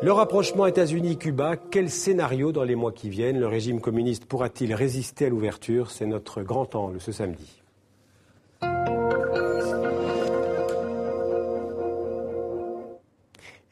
Le rapprochement États-Unis-Cuba, quel scénario dans les mois qui viennent? Le régime communiste pourra-t-il résister à l'ouverture? C'est notre grand angle ce samedi.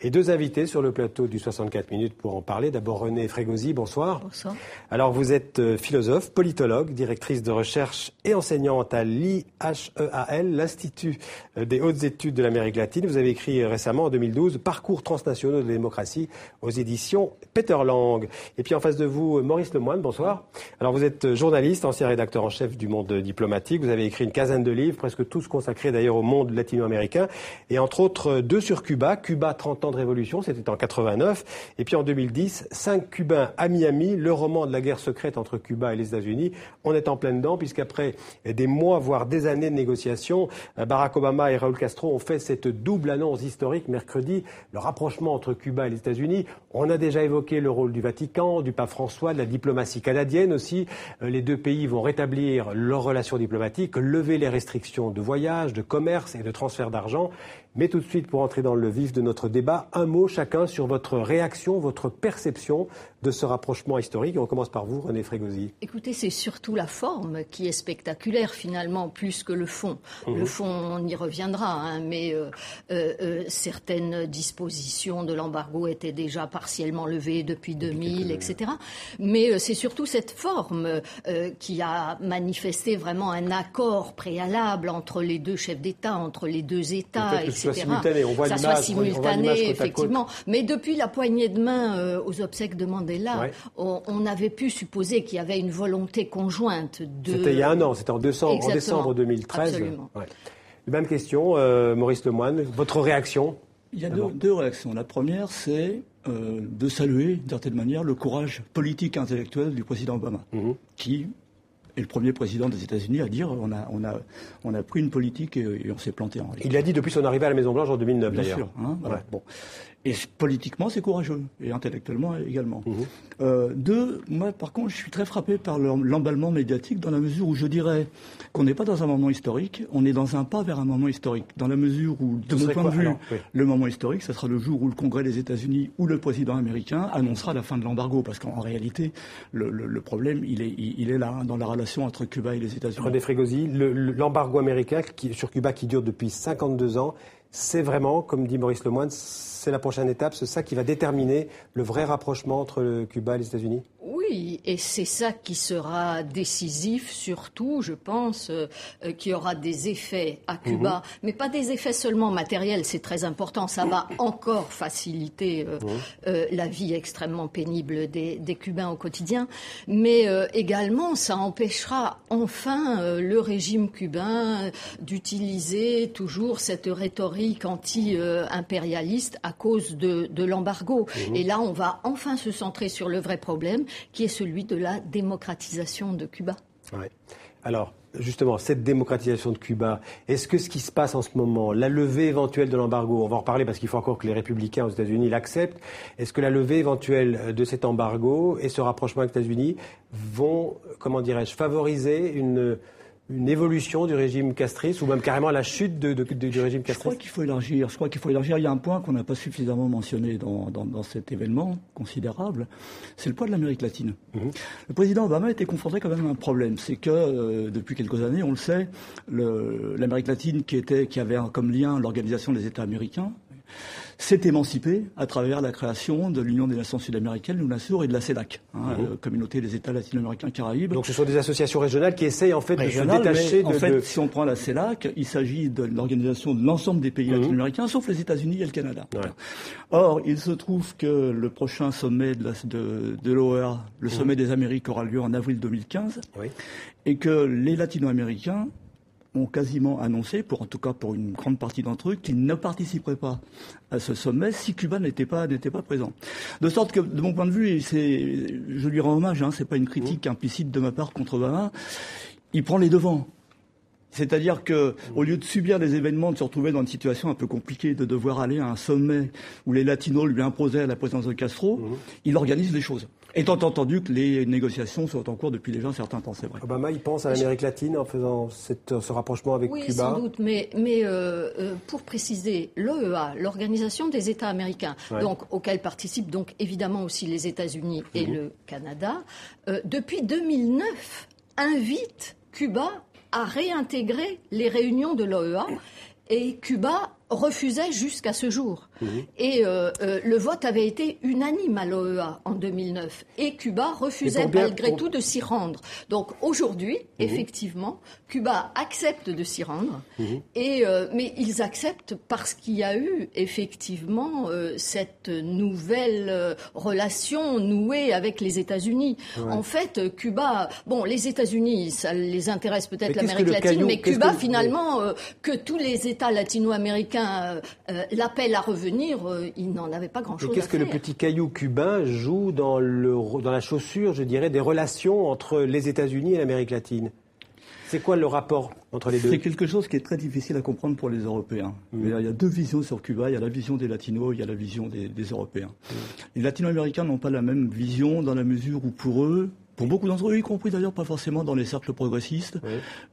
Et deux invités sur le plateau du 64 minutes pour en parler. D'abord Renée Frégosi, bonsoir. Bonsoir. Alors vous êtes philosophe, politologue, directrice de recherche et enseignante à l'IHEAL, l'Institut des hautes études de l'Amérique latine. Vous avez écrit récemment, en 2012, Parcours transnationaux de la démocratie aux éditions Peter Lang. Et puis en face de vous, Maurice Lemoine, bonsoir. Alors vous êtes journaliste, ancien rédacteur en chef du Monde diplomatique. Vous avez écrit une quinzaine de livres, presque tous consacrés d'ailleurs au monde latino-américain. Et entre autres, deux sur Cuba, 30 ans de révolution, c'était en 89, et puis en 2010, 5 Cubains à Miami, le roman de la guerre secrète entre Cuba et les États-Unis. On est en pleine dedans, puisqu'après des mois, voire des années de négociations, Barack Obama et Raúl Castro ont fait cette double annonce historique mercredi, le rapprochement entre Cuba et les États-Unis. On a déjà évoqué le rôle du Vatican, du pape François, de la diplomatie canadienne aussi. Les deux pays vont rétablir leurs relations diplomatiques, lever les restrictions de voyage, de commerce et de transfert d'argent. Mais tout de suite, pour entrer dans le vif de notre débat, un mot chacun sur votre réaction, votre perception de ce rapprochement historique. On commence par vous, Renée Frégosi. Écoutez, c'est surtout la forme qui est spectaculaire, finalement, plus que le fond. Le fond, on y reviendra, mais certaines dispositions de l'embargo étaient déjà partiellement levées depuis 2000, etc. Mais c'est surtout cette forme qui a manifesté vraiment un accord préalable entre les deux chefs d'État, entre les deux États, etc. Simultané. On voit ça l'image, soit simultané, effectivement. Côte. Mais depuis la poignée de main aux obsèques de Mandela, ouais. on avait pu supposer qu'il y avait une volonté conjointe de... C'était il y a un an, c'était en décembre 2013. Absolument. Ouais. Même question, Maurice Lemoine, votre réaction? Il y a deux réactions. La première, c'est de saluer, d'une certaine manière, le courage politique et intellectuel du président Obama, qui est le premier président des États-Unis à dire on a pris une politique et on s'est planté en réalité. Il l'a dit depuis son arrivée à la Maison-Blanche en 2009, Bien d'ailleurs. sûr. Voilà. Ouais. Bon. Et politiquement, c'est courageux, et intellectuellement également. Deux, moi, par contre, je suis très frappé par l'emballement médiatique, dans la mesure où je dirais qu'on n'est pas dans un moment historique, on est dans un pas vers un moment historique. Dans la mesure où, de mon point de vue, le moment historique, ce sera le jour où le Congrès des États-Unis ou le président américain annoncera la fin de l'embargo, parce qu'en réalité, le problème, il est là, dans la relation entre Cuba et les États-Unis. René Frégosi, l'embargo américain sur Cuba qui dure depuis 52 ans, c'est vraiment, comme dit Maurice Lemoine, c'est la prochaine étape, c'est ça qui va déterminer le vrai rapprochement entre Cuba et les États-Unis? Oui, et c'est ça qui sera décisif, surtout, je pense, qu'il y aura des effets à Cuba, mais pas des effets seulement matériels, c'est très important, ça va encore faciliter la vie extrêmement pénible des Cubains au quotidien, mais également ça empêchera enfin le régime cubain d'utiliser toujours cette rhétorique anti-impérialiste à cause de l'embargo. Et là, on va enfin se centrer sur le vrai problème, qui est celui de la démocratisation de Cuba. Ouais. Alors, justement, cette démocratisation de Cuba, est-ce que ce qui se passe en ce moment, la levée éventuelle de l'embargo, on va en reparler parce qu'il faut encore que les républicains aux États-Unis l'acceptent, est-ce que la levée éventuelle de cet embargo et ce rapprochement avec les États-Unis vont, favoriser une évolution du régime castriste ou même carrément la chute du régime castriste? Je crois qu'il faut élargir. Il y a un point qu'on n'a pas suffisamment mentionné dans cet événement considérable, c'est le poids de l'Amérique latine. Le président Obama était confronté quand même à un problème. C'est que depuis quelques années, on le sait, l'Amérique latine qui avait comme lien l'Organisation des États américains, s'est émancipé à travers la création de l'Union des Nations Sud-Américaines, l'UNASUR, et de la CELAC, Communauté des États latino-américains Caraïbes. Donc ce sont des associations régionales qui essayent en fait de se détacher de... En fait, si on prend la CELAC, il s'agit de l'organisation de l'ensemble des pays latino-américains, sauf les États-Unis et le Canada. Ouais. Or, il se trouve que le prochain sommet de l'OEA, le sommet des Amériques, aura lieu en avril 2015, et que les latino-américains ont quasiment annoncé, en tout cas pour une grande partie d'entre eux, qu'ils ne participeraient pas à ce sommet si Cuba n'était pas présent. De sorte que, de mon point de vue, je lui rends hommage, c'est pas une critique implicite de ma part contre Obama, il prend les devants. C'est-à-dire que, au lieu de subir des événements, de se retrouver dans une situation un peu compliquée, de devoir aller à un sommet où les latinos lui imposaient la présidence de Castro, il organise les choses. Étant entendu que les négociations sont en cours depuis déjà un certain temps, c'est vrai. Obama, il pense à l'Amérique latine en faisant ce rapprochement avec Cuba. Oui, sans doute, mais pour préciser, l'OEA, l'Organisation des États américains, donc auquel participent donc évidemment aussi les États-Unis et le Canada, depuis 2009 invite Cuba à réintégrer les réunions de l'OEA, et Cuba refusait jusqu'à ce jour. Et le vote avait été unanime à l'OEA en 2009. Et Cuba refusait malgré tout de s'y rendre. Donc aujourd'hui, effectivement, Cuba accepte de s'y rendre. Mais ils acceptent parce qu'il y a eu effectivement cette nouvelle relation nouée avec les États-Unis. En fait, Cuba, bon, les États-Unis, ça les intéresse peut-être l'Amérique latine, mais Cuba, finalement, que tous les États latino-américains l'appel à revenir, il n'en avait pas grand-chose à faire. Qu'est-ce que le petit caillou cubain joue dans la chaussure, je dirais, des relations entre les États-Unis et l'Amérique latine? C'est quoi le rapport entre les deux? C'est quelque chose qui est très difficile à comprendre pour les Européens. Il y a deux visions sur Cuba. Il y a la vision des Latinos, il y a la vision des Européens. Les Latino-Américains n'ont pas la même vision dans la mesure où, pour eux, pour beaucoup d'entre eux, y compris d'ailleurs pas forcément dans les cercles progressistes,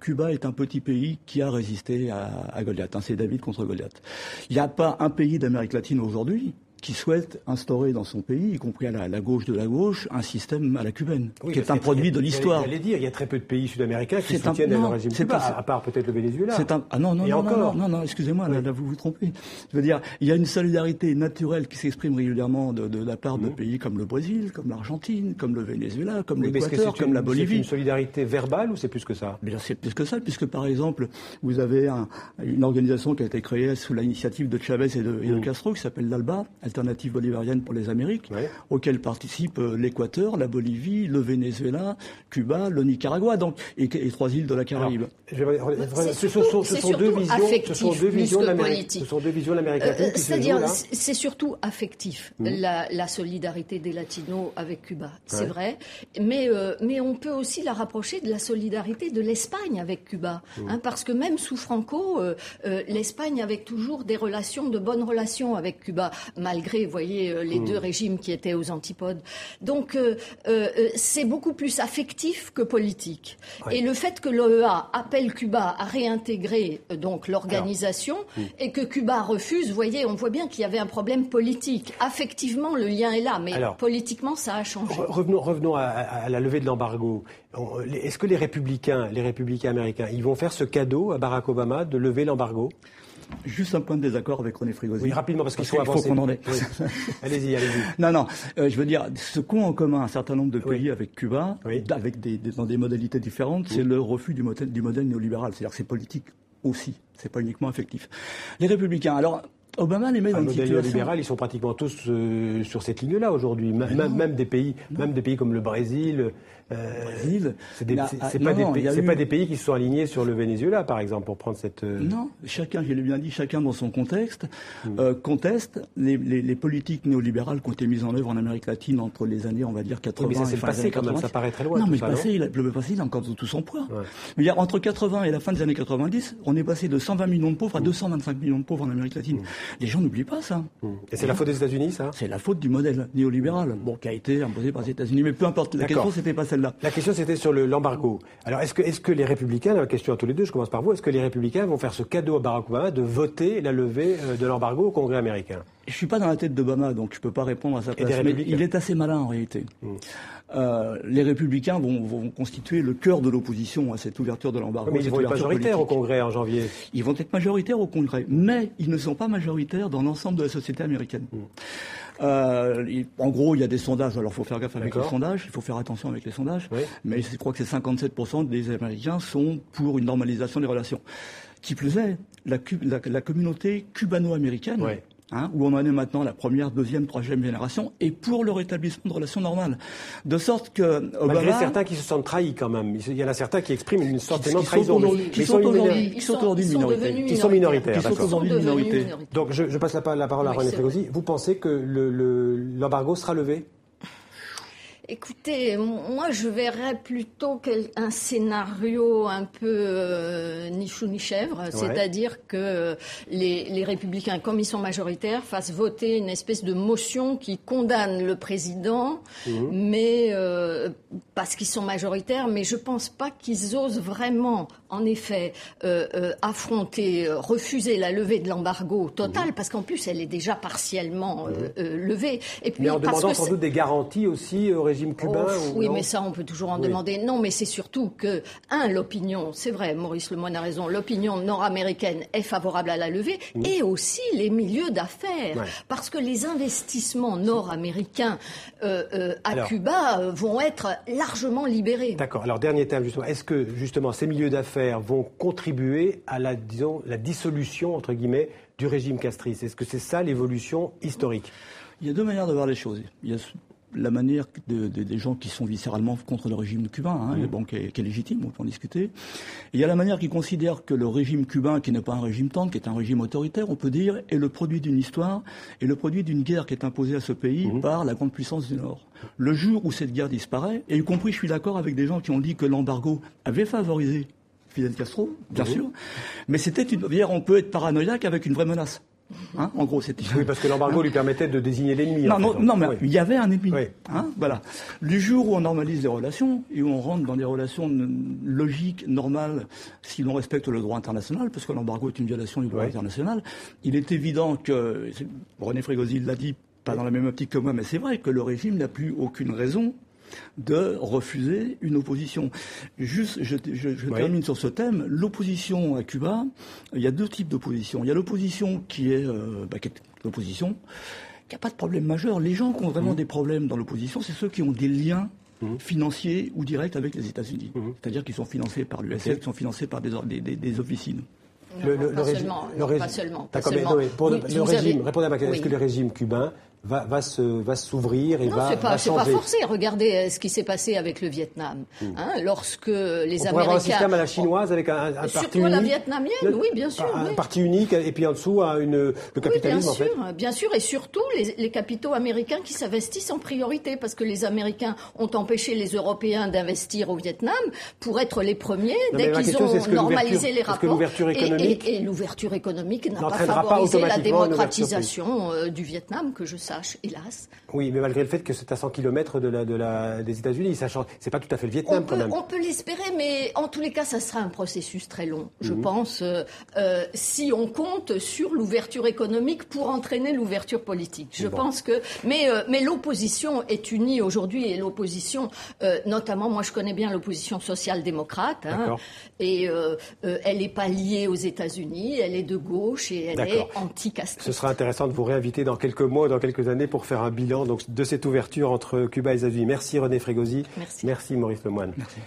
Cuba est un petit pays qui a résisté à Goliath. C'est David contre Goliath. Il n'y a pas un pays d'Amérique latine aujourd'hui qui souhaite instaurer dans son pays, y compris à la gauche de la gauche, un système à la cubaine, qui est un produit de l'histoire. J'allais dire, il y a très peu de pays sud-américains qui soutiennent le régime cubain, à part peut-être le Venezuela. Non, excusez-moi, là vous vous trompez. Je veux dire, il y a une solidarité naturelle qui s'exprime régulièrement de la part de pays comme le Brésil, comme l'Argentine, comme le Venezuela, comme l'Équateur, comme la Bolivie. C'est une solidarité verbale ou c'est plus que ça? Bien, c'est plus que ça, puisque par exemple, vous avez une organisation qui a été créée sous l'initiative de Chavez et de Castro, qui s'appelle l'ALBA, Alternative bolivarienne pour les Amériques, auquel participent l'Équateur, la Bolivie, le Venezuela, Cuba, le Nicaragua, donc, et 3 îles de la Caraïbe. Ce sont deux visions de l'Amérique latine qui se jouent là. C'est surtout affectif, la solidarité des Latinos avec Cuba, c'est vrai, mais on peut aussi la rapprocher de la solidarité de l'Espagne avec Cuba, parce que même sous Franco, l'Espagne avait toujours de bonnes relations avec Cuba, malgré, vous voyez, les deux régimes qui étaient aux antipodes. Donc, c'est beaucoup plus affectif que politique. Et le fait que l'OEA appelle Cuba à réintégrer donc l'organisation et que Cuba refuse, vous voyez, on voit bien qu'il y avait un problème politique. Affectivement, le lien est là, mais politiquement, ça a changé. Revenons à la levée de l'embargo. Est-ce que les républicains américains, ils vont faire ce cadeau à Barack Obama de lever l'embargo? Juste un point de désaccord avec René Frigosi. Oui, rapidement, parce qu'il faut qu'on en ait. Oui. Allez-y. Non, je veux dire, ce qu'ont en commun un certain nombre de pays avec Cuba, avec dans des modalités différentes, c'est le refus du modèle néolibéral. C'est-à-dire que c'est politique aussi, c'est pas uniquement affectif. Les républicains, alors, Obama les met dans une situation... Le modèle libéral, ils sont pratiquement tous sur cette ligne-là aujourd'hui. Même des pays comme le Brésil. C'est pas des pays qui se sont alignés sur le Venezuela, par exemple, pour prendre cette. Non, je l'ai bien dit, chacun dans son contexte conteste les politiques néolibérales qui ont été mises en œuvre en Amérique latine entre les années, on va dire 80 mais ça c'est le passé quand même, ça paraît très loin. Non, mais le passé, il a encore tout son poids. Mais entre 80 et la fin des années 90, on est passé de 120 millions de pauvres à 225 millions de pauvres en Amérique latine. Les gens n'oublient pas ça. Et c'est la faute des États-Unis, ça? C'est la faute du modèle néolibéral, qui a été imposé par les États-Unis. Mais peu importe, la question, c'était pas celle-là. La question, c'était sur l'embargo. Alors, est-ce que les Républicains, la question à tous les deux, je commence par vous, est-ce que les Républicains vont faire ce cadeau à Barack Obama de voter la levée de l'embargo au Congrès américain? Je suis pas dans la tête d'Obama, donc je peux pas répondre à sa place. Mais il est assez malin, en réalité. Les Républicains vont constituer le cœur de l'opposition à cette ouverture de l'embargo. Mais ils vont être majoritaires au Congrès en janvier. Ils vont être majoritaires au Congrès, mais ils ne sont pas majoritaires dans l'ensemble de la société américaine. En gros, il y a des sondages, alors il faut faire gaffe avec les sondages, il faut faire attention avec les sondages, mais je crois que c'est 57% des Américains sont pour une normalisation des relations. Qui plus est, la communauté cubano-américaine, où on en est maintenant la première, deuxième, troisième génération, et pour le rétablissement de relations normales. De sorte que Obama... Malgré certains qui se sentent trahis quand même. Il y en a certains qui expriment une sorte de trahison. Qui sont aujourd'hui minoritaires. Qui sont minoritaires, d'accord. Qui sont aujourd'hui minorité. Donc je passe la parole à René Frigosi. Vous pensez que l'embargo sera levé ? Écoutez, moi je verrais plutôt un scénario un peu ni chou ni chèvre, c'est-à-dire que les Républicains, comme ils sont majoritaires, fassent voter une espèce de motion qui condamne le président, mais parce qu'ils sont majoritaires, mais je pense pas qu'ils osent vraiment, en effet, affronter, refuser la levée de l'embargo total, parce qu'en plus elle est déjà partiellement levée. Et puis, mais en demandant sans doute des garanties aussi au régime cubain. Oui, mais ça, on peut toujours en demander. Non, mais c'est surtout que, l'opinion, c'est vrai, Maurice Lemoine a raison, l'opinion nord-américaine est favorable à la levée, et aussi les milieux d'affaires. Parce que les investissements nord-américains à Cuba vont être largement libérés. D'accord. Alors, dernier thème, justement. Est-ce que, justement, ces milieux d'affaires vont contribuer à la dissolution, entre guillemets, du régime castriste? Est-ce que c'est ça l'évolution historique? Il y a deux manières de voir les choses. Il y a la manière des gens qui sont viscéralement contre le régime cubain, qui est légitime, on peut en discuter. Et il y a la manière qui considère que le régime cubain, qui n'est pas un régime tendre, qui est un régime autoritaire, on peut dire, est le produit d'une histoire et le produit d'une guerre qui est imposée à ce pays par la grande puissance du Nord. Le jour où cette guerre disparaît, et y compris je suis d'accord avec des gens qui ont dit que l'embargo avait favorisé Fidel Castro, bien sûr, mais c'était on peut être paranoïaque avec une vraie menace. En gros, c'était. Oui, parce que l'embargo lui permettait de désigner l'ennemi. Non, mais il y avait un ennemi. Voilà. Du jour où on normalise les relations et où on rentre dans des relations logiques, normales, si l'on respecte le droit international, parce que l'embargo est une violation du droit international, il est évident que René Frégosi l'a dit, pas dans la même optique que moi, mais c'est vrai que le régime n'a plus aucune raison de refuser une opposition. Juste, je termine sur ce thème. L'opposition à Cuba, il y a deux types d'opposition. Il y a l'opposition qui est l'opposition qui n'a pas de problème majeur. Les gens qui ont vraiment des problèmes dans l'opposition, c'est ceux qui ont des liens financiers ou directs avec les États-Unis. C'est-à-dire qu'ils sont financés par l'USL, qui sont financés par des officines. Pas seulement. Répondez à ma question. Est-ce que le régime cubain va s'ouvrir et va changer? C'est pas forcé. Regardez ce qui s'est passé avec le Vietnam. Lorsque les Américains... On pourrait avoir un système à la chinoise avec un parti unique. Surtout la vietnamienne, oui, bien sûr. Un parti unique et puis en dessous le capitalisme, en fait. Bien sûr, et surtout les capitaux américains qui s'investissent en priorité, parce que les Américains ont empêché les Européens d'investir au Vietnam pour être les premiers dès qu'ils ont normalisé les rapports. Et l'ouverture économique n'a pas favorisé la démocratisation du Vietnam, que je sache, hélas. Oui, mais malgré le fait que c'est à 100 km des États-Unis, c'est pas tout à fait le Vietnam quand même. On peut l'espérer, mais en tous les cas, ça sera un processus très long, je pense, si on compte sur l'ouverture économique pour entraîner l'ouverture politique. Je pense que... Mais l'opposition est unie aujourd'hui, et l'opposition, notamment, moi je connais bien l'opposition social-démocrate, et elle n'est pas liée aux États-Unis, elle est de gauche et elle est anti-castriste. Ce sera intéressant de vous réinviter dans quelques mois, dans quelques années, pour faire un bilan de cette ouverture entre Cuba et les États-Unis. Merci René Frégosi. Merci. Merci Maurice Lemoine. Merci.